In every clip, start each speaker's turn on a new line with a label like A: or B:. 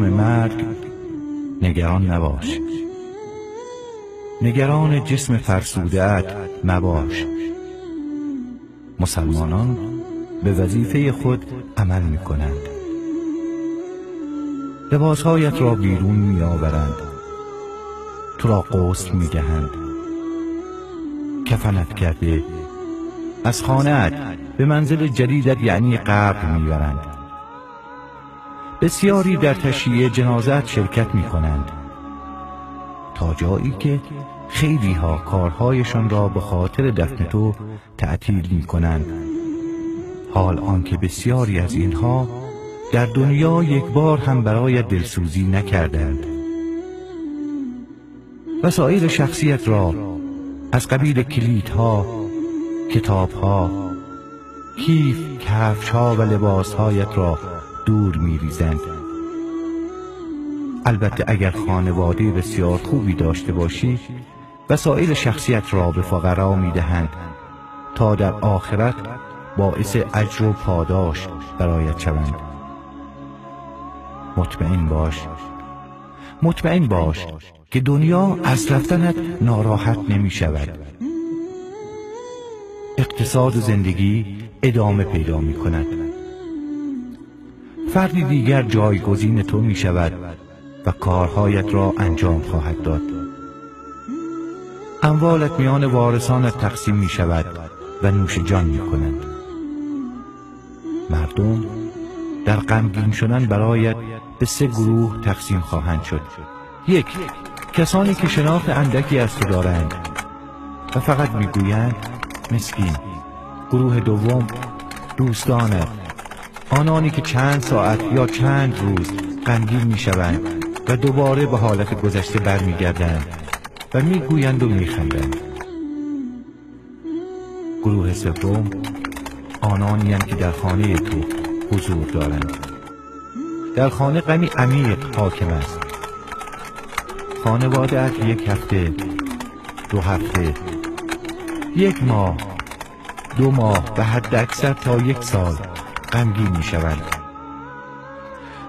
A: هنگام مرگ نگران نباش، نگران جسم فرسوده‌ات مباش. مسلمانان به وظیفه خود عمل می‌کنند. لباسهایت را بیرون می‌آورند، تو را غسل می‌دهند، کفنت کرده از خانه‌ات به منزل جدیدت یعنی قبر می‌برند. بسیاری در تشییع جنازت شرکت می‌کنند، تا جایی که خیلی ها کارهایشان را به خاطر دفن تو تعطیل می‌کنند، حال آنکه بسیاری از اینها در دنیا یک بار هم برای دلسوزی نکردند. وسایل شخصیت را از قبیل کلیدها، کتابها، کیف، کفشها و لباسهایت را دور می‌ریزند. البته اگر خانواده بسیار خوبی داشته باشی، وسایل شخصیت را به فقرا می‌دهند تا در آخرت باعث اجر و پاداش برایت شوند. مطمئن باش که دنیا از رفتنت ناراحت نمی شود. اقتصاد زندگی ادامه پیدا می کند. فردی دیگر جایگزین تو می شود و کارهایت را انجام خواهد داد. اموالت میان وارثانت تقسیم می شود و نوش جان می کنند. مردم در غمگین شدن برایت به 3 گروه تقسیم خواهند شد. 1. کسانی که شناخت اندکی از تو دارند و فقط میگویند مسکین. گروه دوم دوستانت، آنانی که چند ساعت یا چند روز غمگین میشوند و دوباره به حالت گذشته برمیگردند و میگویند و میخندند. گروه سوم آنانی هستند که در خانه تو حضور دارند. در خانه غمی عمیق حاکم است. خانواده‌ات 1 هفته، 2 هفته، 1 ماه، 2 ماه و حد اکثر تا 1 سال غمگین می شوند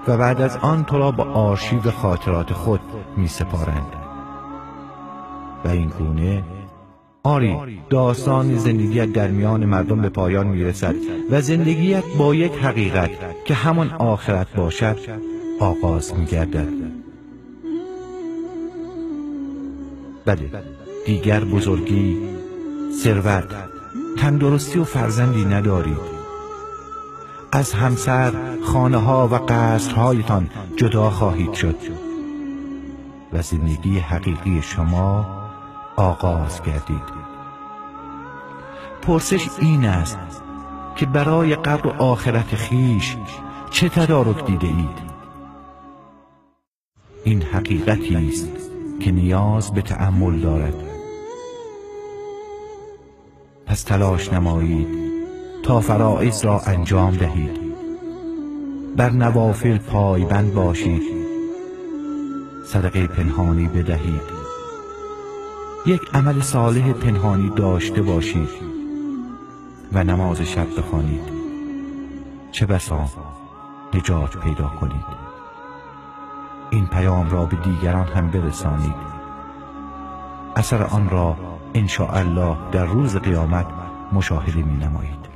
A: و بعد از آن تو را به آرشیو خاطرات خود می سپارند. و این گونه آری داستان زندگیت در میان مردم به پایان می رسد و زندگیت با یک حقیقت که همان آخرت باشد آغاز می گردد. بله، دیگر بزرگی، ثروت، تندرستی و فرزندی ندارید. از همسر، خانه ها و قصرهایتان جدا خواهید شد و زندگی حقیقی شما آغاز گردید. پرسش این است که برای قبر و آخرت خیش چه تدارک دیده اید؟ این حقیقتی است که نیاز به تأمل دارد. پس تلاش نمایید تا فرائض را انجام دهید، بر نوافل پایبند باشید، صدقه پنهانی بدهید، یک عمل صالح پنهانی داشته باشید و نماز شب بخوانید. چه بسا نجات پیدا کنید. این پیام را به دیگران هم برسانید. اثر آن را ان شاء الله در روز قیامت مشاهده می نمایید.